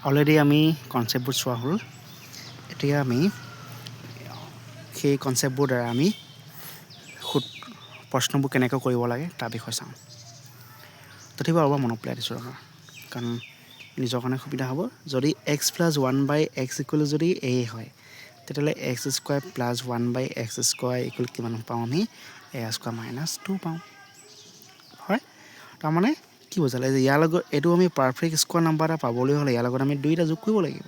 already আমি কনচেপ্টবোৰ চোৱা হ'ল এতিয়া আমি সেই কনচেপ্টবোৰ দ্বাৰা আমি প্ৰশ্নবোৰ কেনেকৈ কৰিব লাগে তাৰ বিষয়ে চাওঁ তথাপিও আৰু মনত পেলাই দিছোঁ কাৰণ নিজৰ কাৰণে সুবিধা হ'ব যদি x + 1/x = যদি a হয় তেতিয়াহ'লে x² + 1/x² কিমান পাওঁ আমি a² - 2 পাওঁ হয় তাৰমানে কি বুজালে যে ইয়াৰ লগত এইটো আমি পাৰফেক্ট স্কোৱাৰ নাম্বাৰ এটা পাবলৈ হ'লে ইয়াৰ লগত আমি দুইটা যোগ কৰিব লাগিব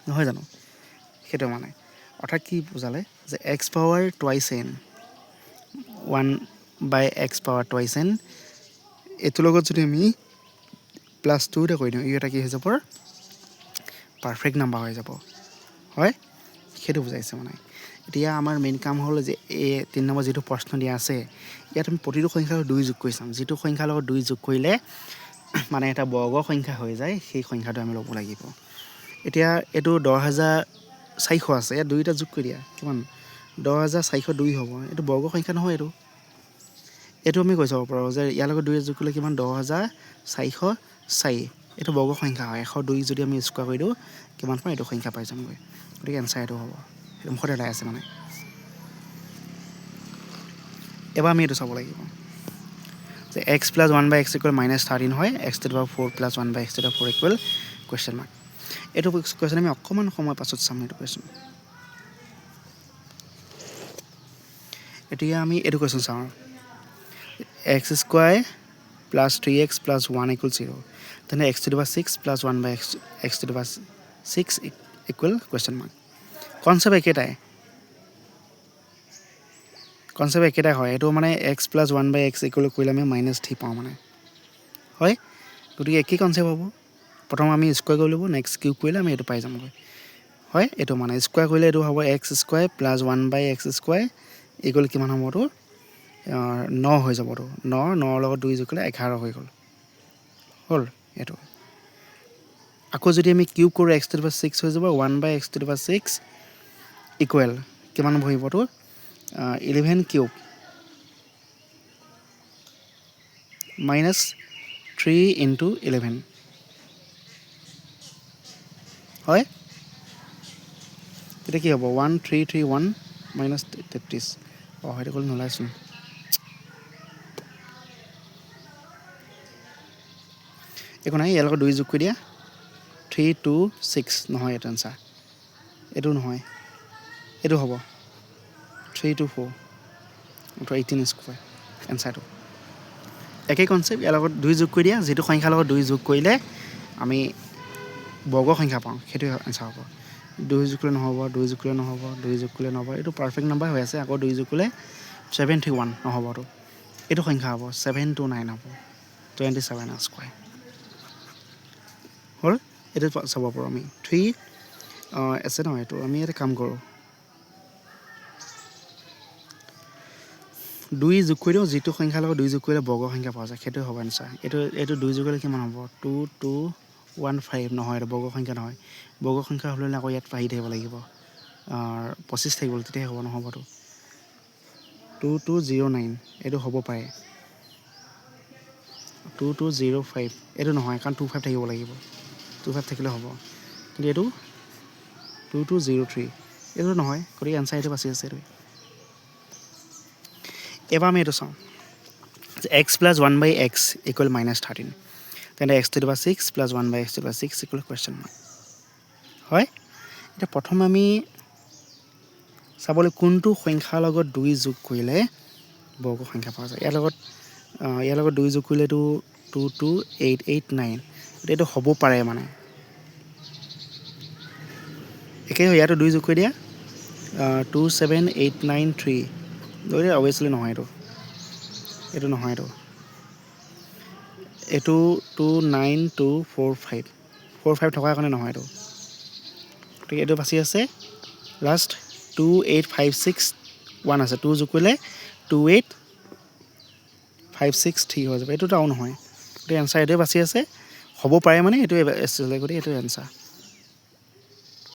নহয় জানো সেইটো মানে অৰ্থাৎ কি বুজালে যে x power twice n 1/x power twice n এইটোৰ লগত যদি আমি +2 এটা কৰি দিওঁ ই এটা কি হৈ যাব পাৰফেক্ট নাম্বাৰ হৈ যাব হয় সেইটো বুজাইছে মানে এতিয়া আমাৰ মেইন কাম হ'ল যে এই 3 নম্বৰ যেটো প্ৰশ্ন দিয়া আছে ইয়াত আমি প্ৰতিটো সংখ্যাৰ 2 যোগ কৰি চাম যেটো সংখ্যাৰ লগত 2 যোগ কৰিলে মানে এটা বৰ্গ সংখ্যা হৈ যায় সেই সংখ্যাটো আমি ল'ব লাগিব এতিয়া এটো 10400 আছে ইয়াত দুইটা যোগ কৰি দিয়া কিমান 10402 হ'ব এটো বৰ্গ সংখ্যা নহয় এটো আমি কৈ চাব পাৰো যে ইয়াৰ লগত 2 যোগ কৰিলে কিমান 10404 এটো বৰ্গ সংখ্যা হয় 102 যদি আমি স্কয়াৰ কৰি দিও কিমান পাম এটো সংখ্যা পাই যামগৈ গতিকে এনসাৰ এটো হ'ব এটো মুখতে ওলাই আছে মানে এবাৰ আমি এটো চাব লাগিব যে x + 1/x = -13 হয় x to the power 4 + 1/x to the power 4 = question mark এটো কোৱেশ্চন আমি অকমান সময় পাছত চাম এটো কোৱেশ্চন এতিয়া আমি এটো কোৱেশ্চন চাওঁ x² + 3x + 1 = 0 তেনে x to the power 6 + 1/x to the power 6 = question mark concept একেটাই হয় এটো মানে x + 1/x = কৰিলে আমি -3 পাওঁ মানে হয় গতিকে কি কনসেপ্ট হ'ব প্ৰথম আমি স্কয়াৰ কৰি লব নেক্সট কিউব কৰিলে আমি এটো পাই যামগৈ হয় এটো মানে স্কয়াৰ কৰিলে এটো হ'ব x² + 1/x² = কিমান হ'ব তো 9 হৈ যাব তো 9 লগত 2 যোগ কৰিলে 11 হৈ গ'ল হল এটো আকৌ যদি আমি কিউব কৰো x to the power 6 হৈ যাব 1/x to the power 6 = কিমান হ'ব তো 11 কিউব -3 into 11 হয় এটা কি হ'ব 1331 - 33 হয়টো কল নলাইছোন একো নাই ইয়াৰ লগত 2 যোগ কৰি দিয়া 326 নহয় এটা আনসাৰ এটো নহয় এটো হ'ব 324 18² আনসাৰটো একে কনসেপ্ট ইয়াৰ লগত 2 যোগ কৰি দিয়া যেটো সংখ্যাৰ লগত 2 যোগ কৰিলে আমি বৰ্গ সংখ্যা পাওঁ সেইটো আনসাৰ হ'ব 2 যোগ কৰিলে নহব 2 যোগ কৰিলে নহব 2 যোগ কৰিলে নহব এটো পাৰফেক্ট নাম্বাৰ হৈ আছে আকৌ 2 যোগ কৰিলে 71 নহব তো এটো সংখ্যা হ'ব 729 হ'ব 27² হল এটো চাব পাৰো আমি 3 আছে নহয় এটো আমি এটা কাম কৰো 2 যোগ কৰি দিও যেটো সংখ্যাৰ লগত 2 যোগ কৰিলে বৰ্গ সংখ্যা পোৱা যায় সেইটো হ'ব আনসাৰ এটো 2 যোগ কৰিলে কিমান হ'ব 2215 নহয় এটো বৰ্গ সংখ্যা নহয় বৰ্গ সংখ্যা হলে আকৌ ইয়াত পাই থাকিব লাগিব 25 থাকিব তেতিয়া হ'ব নহব তো 2209 এটো হ'ব পাৰে 2205 এটো নহয় কাৰণ 25 থাকিব লাগিব 25 থাকিলে হ'ব কিন্তু এটো 2203 এটো নহয় গতিকে আনসাৰ এটো বাছি আছে এটো এবাৰ আমি এটো চাওঁ x + 1/x = -13 তেনে x to the power 6 + 1/x to the power 6 = question mark হয় এটা প্ৰথম আমি চাবলৈ কোনটো সংখ্যাৰ লগত 2 যোগ কৰিলে বৰ্গ সংখ্যা পোৱা যায় ইয়াৰ লগত 2 যোগ কৰিলে তো 22889 এটো হ'ব পাৰে মানে একে ইয়াতো 2 যোগ কৰি দিয়া 27893 দৰে obviously নহয় এটো নহয় এটো 29245 45 থকাৰ কাৰণে নহয় এটো ঠিক এটো বাছি আছে লাষ্ট 28561 আছে 2 যোগ কৰিলে 28563 হৈ যাব এটো টাও নহয় এটো আনসাৰ এটো বাছি আছে হ'ব পাৰে মানে এটো এটো আনসাৰ